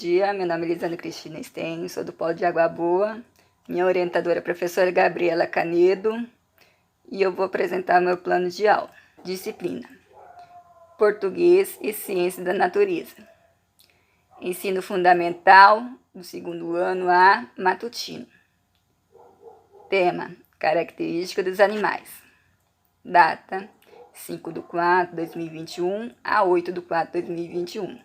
Bom dia, meu nome é Lisandra Cristina Stein, sou do Polo de Água Boa. Minha orientadora é a professora Gabriela Canedo e eu vou apresentar meu plano de aula. Disciplina: Português e Ciência da Natureza. Ensino fundamental do segundo ano A, matutino. Tema: Característica dos animais. Data: 5/4/2021 a 8/4/2021.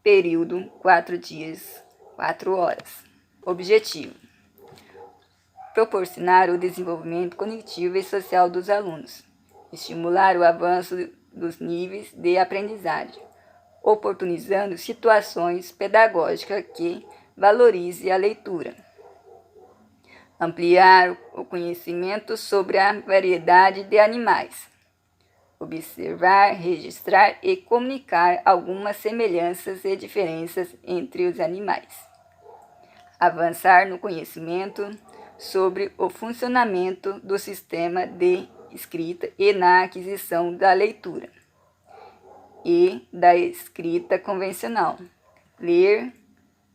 Período: 4 dias, 4 horas. Objetivo: proporcionar o desenvolvimento cognitivo e social dos alunos, estimular o avanço dos níveis de aprendizagem, oportunizando situações pedagógicas que valorize a leitura. Ampliar o conhecimento sobre a variedade de animais. Observar, registrar e comunicar algumas semelhanças e diferenças entre os animais. Avançar no conhecimento sobre o funcionamento do sistema de escrita e na aquisição da leitura e da escrita convencional. Ler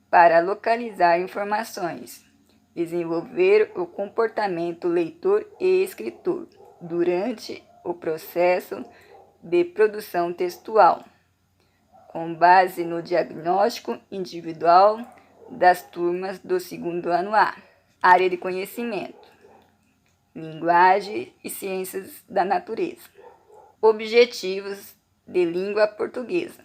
para localizar informações. Desenvolver o comportamento leitor e escritor durante o processo de produção textual, com base no diagnóstico individual das turmas do segundo ano A. Área de conhecimento: linguagem e ciências da natureza. Objetivos de língua portuguesa.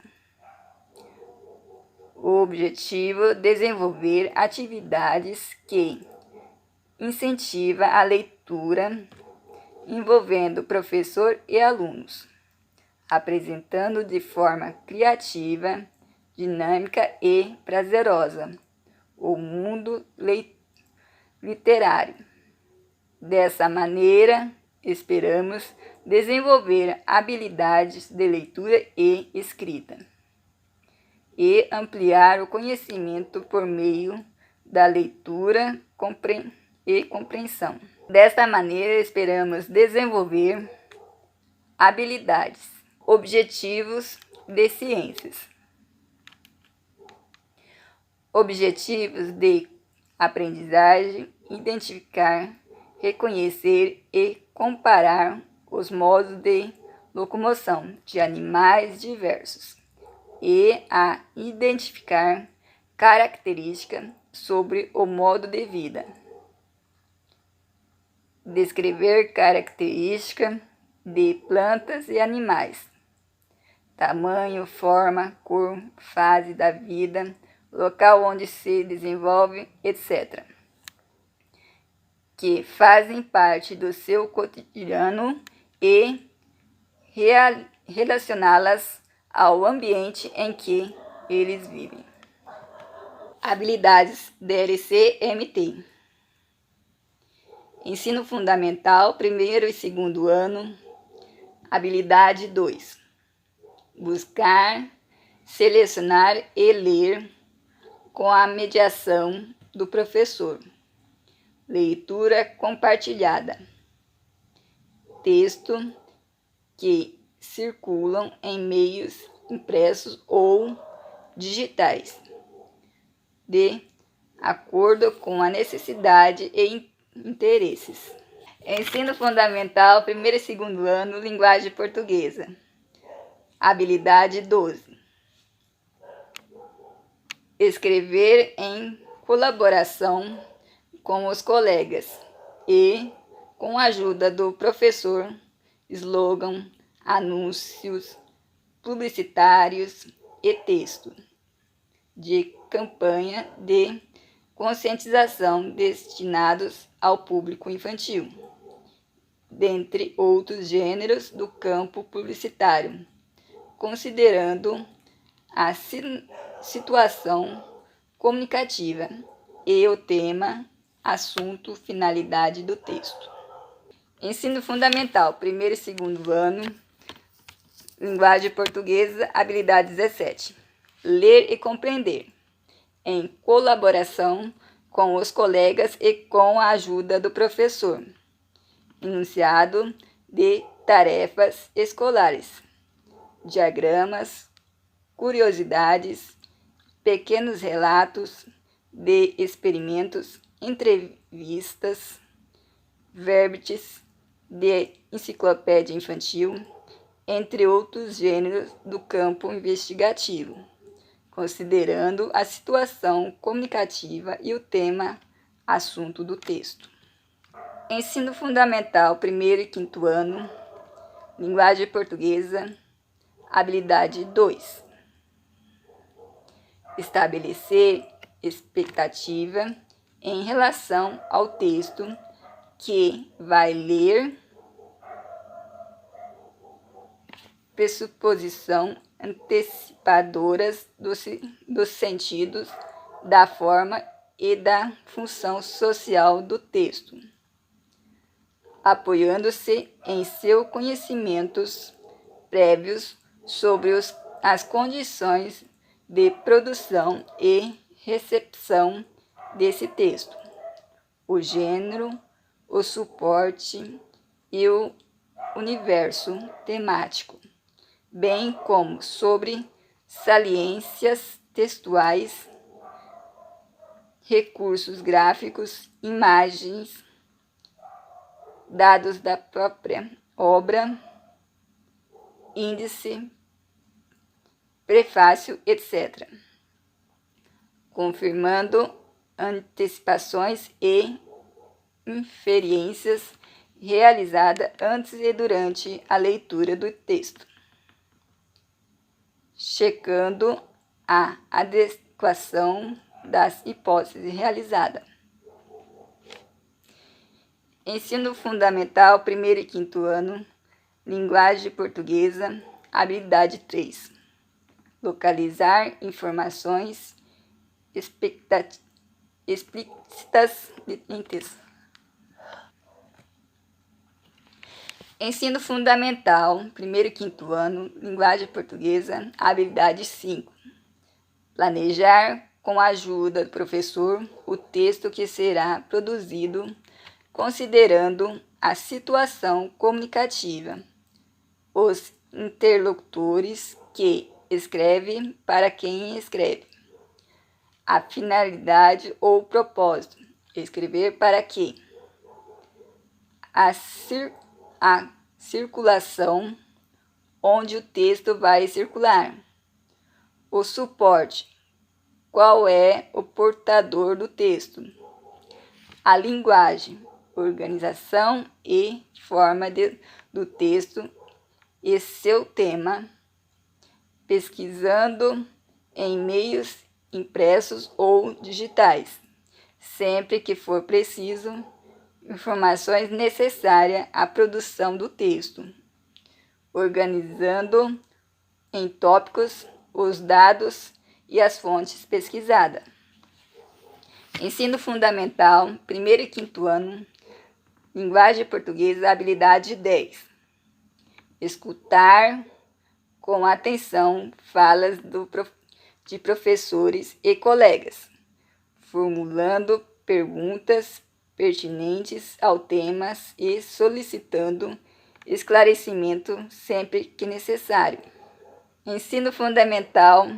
O objetivo: desenvolver atividades que incentivam a leitura, envolvendo professor e alunos, apresentando de forma criativa, dinâmica e prazerosa o mundo literário. Dessa maneira, esperamos desenvolver habilidades de leitura e escrita e ampliar o conhecimento por meio da leitura e compreensão. Desta maneira, esperamos desenvolver habilidades. Objetivos de ciências. Objetivos de aprendizagem: identificar, reconhecer e comparar os modos de locomoção de animais diversos e a identificar características sobre o modo de vida. Descrever características de plantas e animais, tamanho, forma, cor, fase da vida, local onde se desenvolve, etc., que fazem parte do seu cotidiano e relacioná-las ao ambiente em que eles vivem. Habilidades DLC-MT. Ensino fundamental, primeiro e segundo ano. Habilidade 2. Buscar, selecionar e ler com a mediação do professor. Leitura compartilhada. Texto que circulam em meios impressos ou digitais, de acordo com a necessidade e interesses. Ensino fundamental, primeiro e segundo ano, linguagem portuguesa. Habilidade 12. Escrever em colaboração com os colegas e com a ajuda do professor, slogan, anúncios publicitários e texto de campanha de conscientização destinados ao público infantil, dentre outros gêneros do campo publicitário, considerando a situação comunicativa e o tema, assunto, finalidade do texto. Ensino fundamental, primeiro e segundo ano, linguagem portuguesa, habilidade 17. Ler e compreender, em colaboração com os colegas e com a ajuda do professor. Enunciado de tarefas escolares, diagramas, curiosidades, pequenos relatos de experimentos, entrevistas, verbetes de enciclopédia infantil, entre outros gêneros do campo investigativo, considerando a situação comunicativa e o tema assunto do texto. Ensino Fundamental, 1º e 5º ano, Linguagem Portuguesa, habilidade 2. Estabelecer expectativa em relação ao texto que vai ler, pressuposição antecipadoras dos sentidos, da forma e da função social do texto, apoiando-se em seus conhecimentos prévios sobre as condições de produção e recepção desse texto, o gênero, o suporte e o universo temático, bem como sobre saliências textuais, recursos gráficos, imagens, dados da própria obra, índice, prefácio, etc., confirmando antecipações e inferências realizadas antes e durante a leitura do texto, checando a adequação das hipóteses realizadas. Ensino Fundamental, 1º e 5º ano, Linguagem Portuguesa, habilidade 3. Localizar informações explícitas em texto. Ensino Fundamental, 1º e 5º ano, Linguagem Portuguesa, habilidade 5. Planejar, com a ajuda do professor, o texto que será produzido, considerando a situação comunicativa, os interlocutores que escreve para quem escreve, a finalidade ou propósito, escrever para quê, a circulação, onde o texto vai circular, o suporte, qual é o portador do texto, a linguagem, organização e forma do texto e seu tema, pesquisando em meios impressos ou digitais, sempre que for preciso, informações necessárias à produção do texto, organizando em tópicos os dados e as fontes pesquisadas. Ensino Fundamental, 1º e 5º ano, Linguagem Portuguesa, habilidade 10. Escutar com atenção falas de professores e colegas, formulando perguntas pertinentes ao tema e solicitando esclarecimento sempre que necessário. Ensino Fundamental,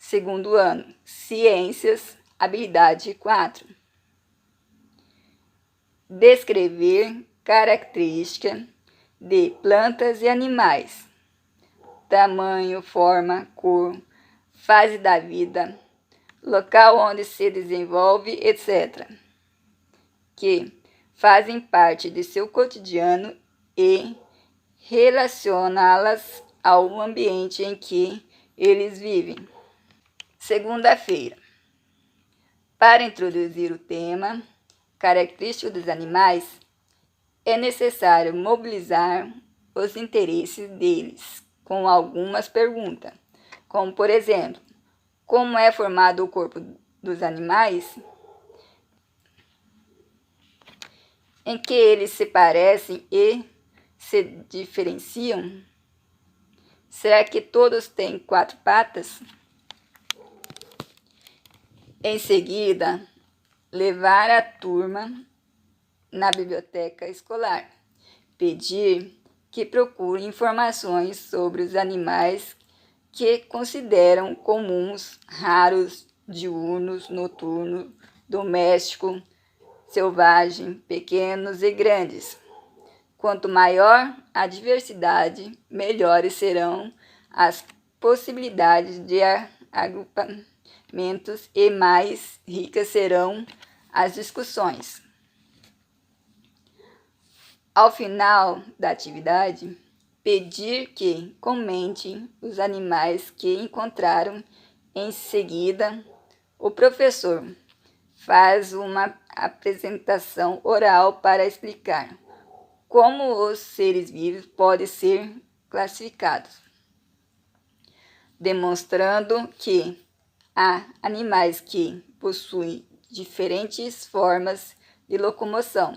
2º ano, Ciências, habilidade 4. Descrever características de plantas e animais, tamanho, forma, cor, fase da vida, local onde se desenvolve, etc., que fazem parte de seu cotidiano e relacioná-las ao ambiente em que eles vivem. Segunda-feira. Para introduzir o tema característico dos animais, é necessário mobilizar os interesses deles com algumas perguntas, como, por exemplo, como é formado o corpo dos animais, em que eles se parecem e se diferenciam, será que todos têm 4 patas? Em seguida, levar a turma na biblioteca escolar, pedir que procure informações sobre os animais que consideram comuns, raros, diurnos, noturno, doméstico, selvagem, pequenos e grandes. Quanto maior a diversidade, melhores serão as possibilidades de agrupamentos e mais ricas serão as discussões. Ao final da atividade, pedir que comente os animais que encontraram. Em seguida, o professor faz uma apresentação oral para explicar como os seres vivos podem ser classificados, demonstrando que há animais que possuem diferentes formas de locomoção,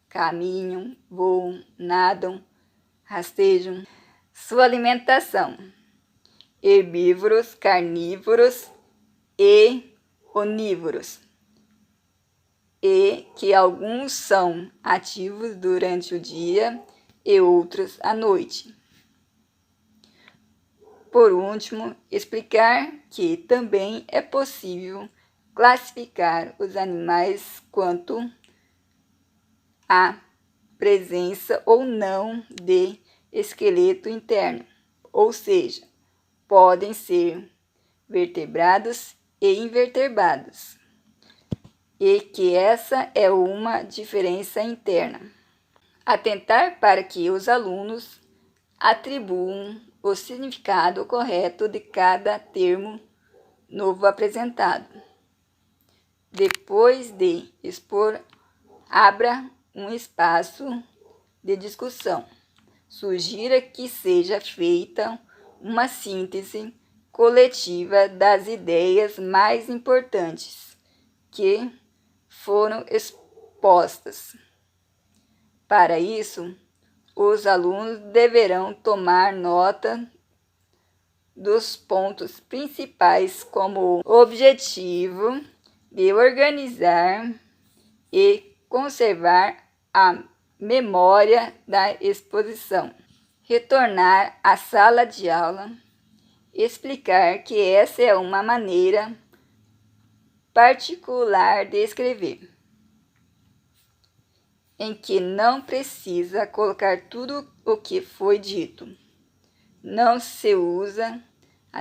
caminham, voam, nadam, rastejam. Sua alimentação: herbívoros, carnívoros e onívoros, e que alguns são ativos durante o dia e outros à noite. Por último, explicar que também é possível classificar os animais quanto à presença ou não de esqueleto interno, ou seja, podem ser vertebrados e invertebrados, e que essa é uma diferença interna. Atentar para que os alunos atribuam o significado correto de cada termo novo apresentado. Depois de expor, abra um espaço de discussão. Sugira que seja feita uma síntese coletiva das ideias mais importantes que foram expostas. Para isso, os alunos deverão tomar nota dos pontos principais como objetivo de organizar e conservar a memória da exposição. Retornar à sala de aula, explicar que essa é uma maneira particular de escrever, em que não precisa colocar tudo o que foi dito. Não se usa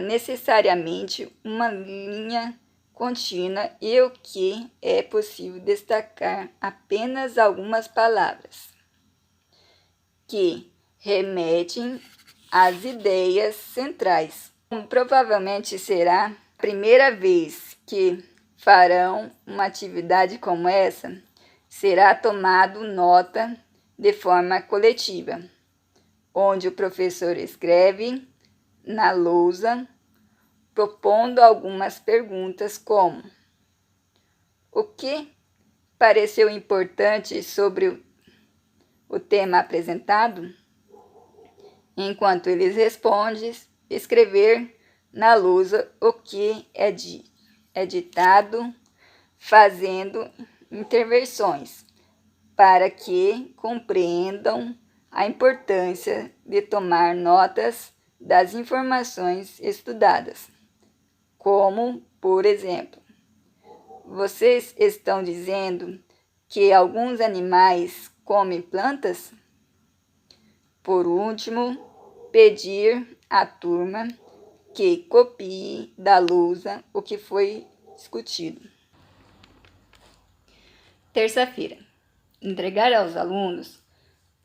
necessariamente uma linha contínua e o que é possível destacar apenas algumas palavras que remetem às ideias centrais. Como provavelmente será a primeira vez que farão uma atividade como essa, será tomado nota de forma coletiva, onde o professor escreve na lousa, propondo algumas perguntas como: o que pareceu importante sobre o tema apresentado? Enquanto eles respondem, escrever na lousa o que é ditado, fazendo intervenções para que compreendam a importância de tomar notas das informações estudadas. Como, por exemplo, vocês estão dizendo que alguns animais comem plantas? Por último, pedir à turma que copie da lousa o que foi discutido. Terça-feira. Entregar aos alunos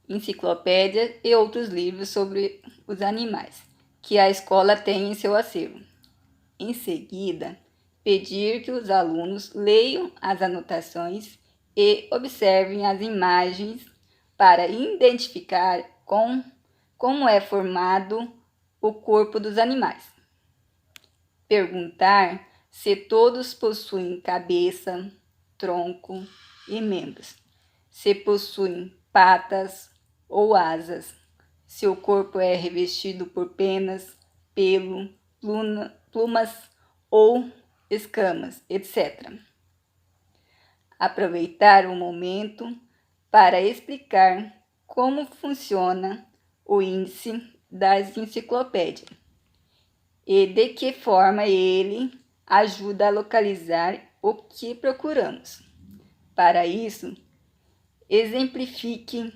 enciclopédias e outros livros sobre os animais que a escola tem em seu acervo. Em seguida, pedir que os alunos leiam as anotações e observem as imagens para identificar como é formado o corpo dos animais. Perguntar se todos possuem cabeça, tronco e membros, se possuem patas ou asas, se o corpo é revestido por penas, pelo, plumas ou escamas, etc. Aproveitar o momento para explicar como funciona o índice das enciclopédias e de que forma ele ajuda a localizar o que procuramos. Para isso, exemplifique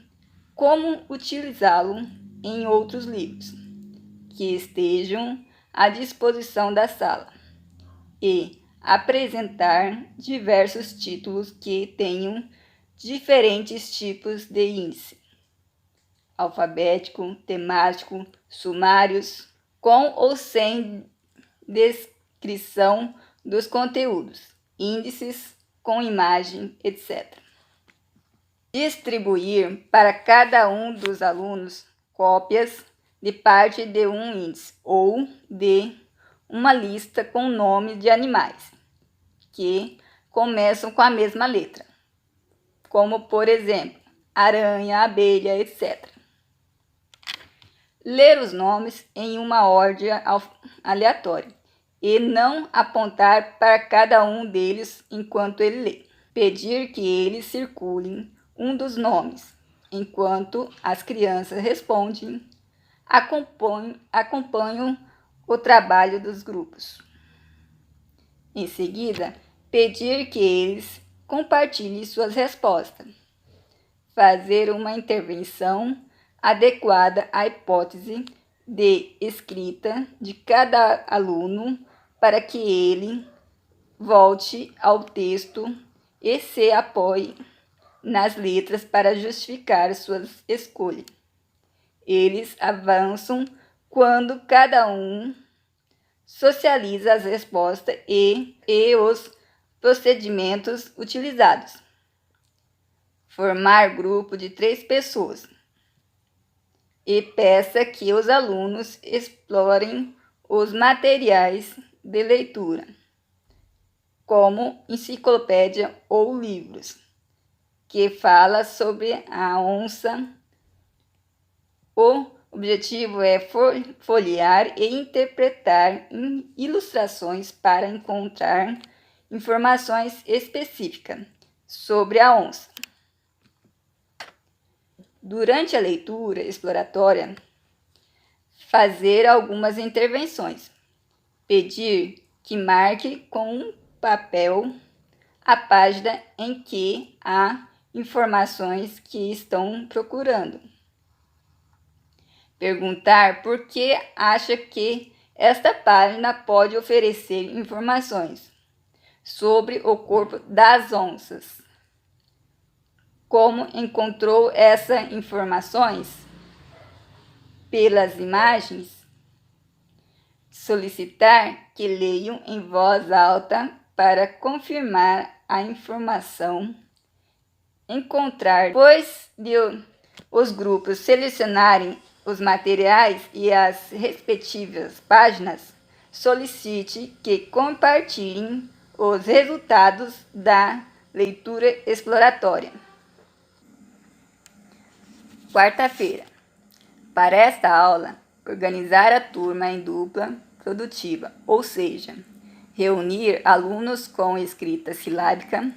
como utilizá-lo em outros livros que estejam à disposição da sala e apresentar diversos títulos que tenham diferentes tipos de índice: alfabético, temático, sumários, com ou sem descrição dos conteúdos, índices com imagem, etc. Distribuir para cada um dos alunos cópias de parte de um índice ou de uma lista com nomes de animais que começam com a mesma letra, como, por exemplo, aranha, abelha, etc. Ler os nomes em uma ordem aleatória e não apontar para cada um deles enquanto ele lê. Pedir que eles circulem um dos nomes enquanto as crianças respondem, acompanham o trabalho dos grupos. Em seguida, pedir que eles compartilhem suas respostas. Fazer uma intervenção adequada à hipótese de escrita de cada aluno para que ele volte ao texto e se apoie nas letras para justificar suas escolhas. Eles avançam quando cada um socializa as respostas e os procedimentos utilizados. Formar grupo de 3 pessoas e peça que os alunos explorem os materiais de leitura, como enciclopédia ou livros, que fala sobre a onça. O objetivo é folhear e interpretar ilustrações para encontrar informações específicas sobre a onça. Durante a leitura exploratória, fazer algumas intervenções. Pedir que marque com um papel a página em que há informações que estão procurando. Perguntar por que acha que esta página pode oferecer informações sobre o corpo das onças. Como encontrou essas informações? Pelas imagens. Solicitar que leiam em voz alta para confirmar a informação. Encontrar, depois de os grupos selecionarem os materiais e as respectivas páginas, solicite que compartilhem os resultados da leitura exploratória. Quarta-feira. Para esta aula, organizar a turma em dupla produtiva, ou seja, reunir alunos com escrita silábica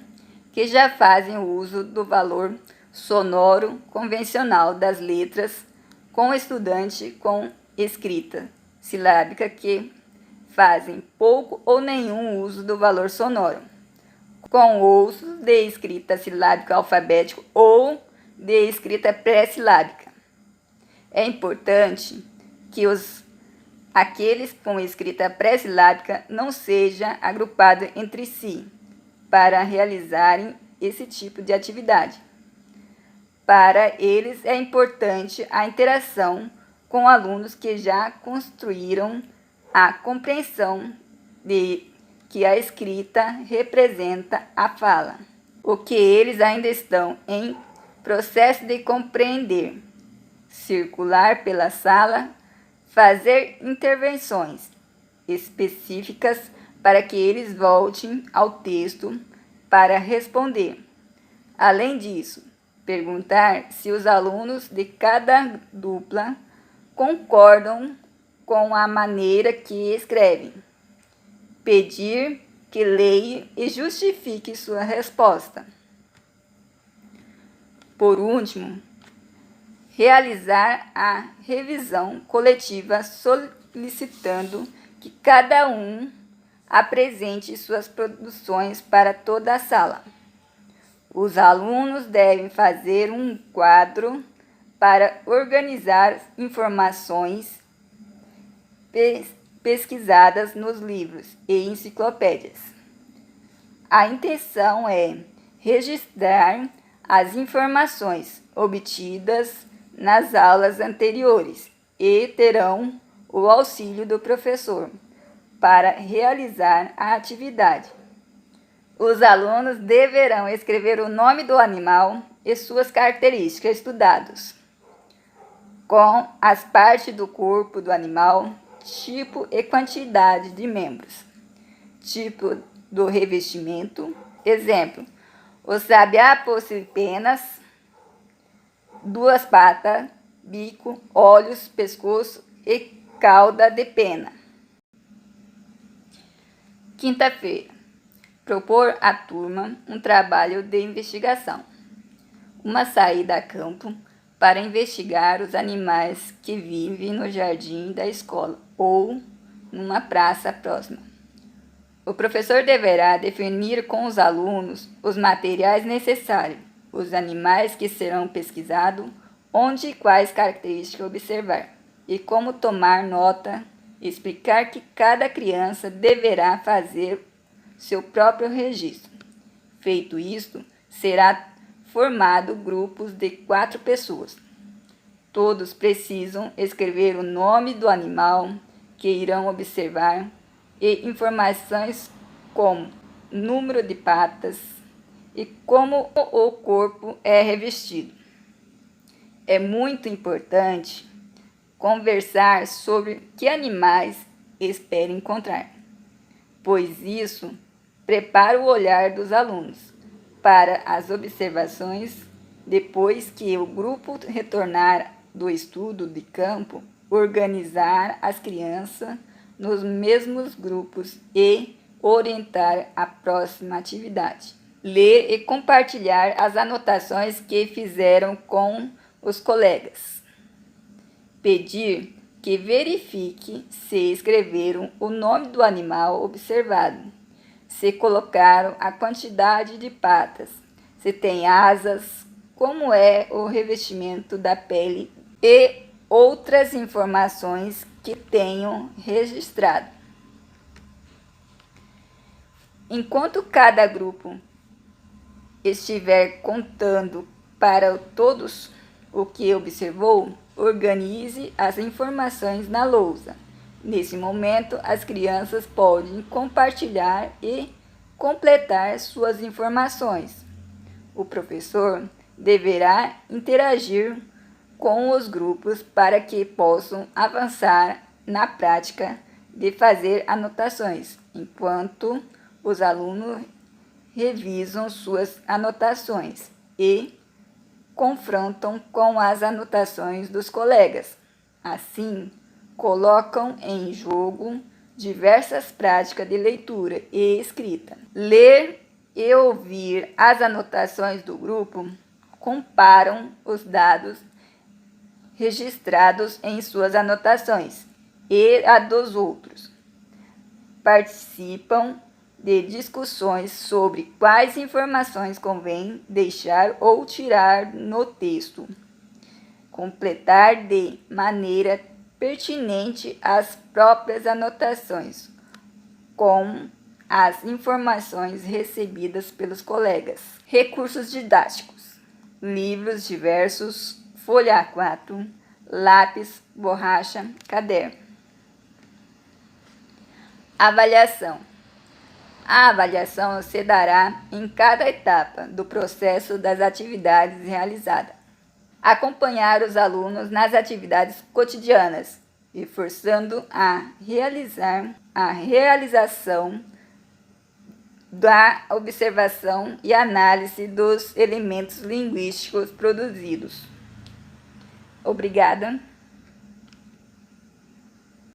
que já fazem uso do valor sonoro convencional das letras, com estudante com escrita silábica que fazem pouco ou nenhum uso do valor sonoro, com uso de escrita silábica alfabética ou de escrita pré-silábica. É importante que aqueles com escrita pré-silábica não sejam agrupados entre si para realizarem esse tipo de atividade. Para eles é importante a interação com alunos que já construíram a compreensão de que a escrita representa a fala, o que eles ainda estão em processo de compreender. Circular pela sala, fazer intervenções específicas para que eles voltem ao texto para responder. Além disso, perguntar se os alunos de cada dupla concordam com a maneira que escrevem. Pedir que leia e justifique sua resposta. Por último, realizar a revisão coletiva solicitando que cada um apresente suas produções para toda a sala. Os alunos devem fazer um quadro para organizar informações pesquisadas nos livros e enciclopédias. A intenção é registrar as informações obtidas nas aulas anteriores e terão o auxílio do professor para realizar a atividade. Os alunos deverão escrever o nome do animal e suas características estudados, com as partes do corpo do animal, tipo e quantidade de membros, tipo do revestimento, exemplo, o sabiá possui penas, 2 patas, bico, olhos, pescoço e cauda de pena. Quinta-feira. Propor à turma um trabalho de investigação. Uma saída a campo para investigar os animais que vivem no jardim da escola ou numa praça próxima. O professor deverá definir com os alunos os materiais necessários, os animais que serão pesquisados, onde e quais características observar, e como tomar nota, explicar que cada criança deverá fazer seu próprio registro. Feito isto, será formado grupos de 4 pessoas. Todos precisam escrever o nome do animal que irão observar e informações como número de patas e como o corpo é revestido. É muito importante conversar sobre que animais espera encontrar, pois isso prepara o olhar dos alunos para as observações depois que o grupo retornar do estudo de campo, organizar as crianças nos mesmos grupos e orientar a próxima atividade. Ler e compartilhar as anotações que fizeram com os colegas. Pedir que verifique se escreveram o nome do animal observado, se colocaram a quantidade de patas, se tem asas, como é o revestimento da pele e outras informações que tenham registrado. Enquanto cada grupo estiver contando para todos o que observou, organize as informações na lousa. Nesse momento, as crianças podem compartilhar e completar suas informações. O professor deverá interagir com os grupos para que possam avançar na prática de fazer anotações, enquanto os alunos revisam suas anotações e confrontam com as anotações dos colegas. Assim, colocam em jogo diversas práticas de leitura e escrita. Ler e ouvir as anotações do grupo, comparam os dados registrados em suas anotações e a dos outros. Participam de discussões sobre quais informações convém deixar ou tirar no texto. Completar de maneira pertinente as próprias anotações com as informações recebidas pelos colegas. Recursos didáticos: livros diversos, folha A4, lápis, borracha, caderno. Avaliação. A avaliação se dará em cada etapa do processo das atividades realizadas. Acompanhar os alunos nas atividades cotidianas, reforçando a realização da observação e análise dos elementos linguísticos produzidos. Obrigada.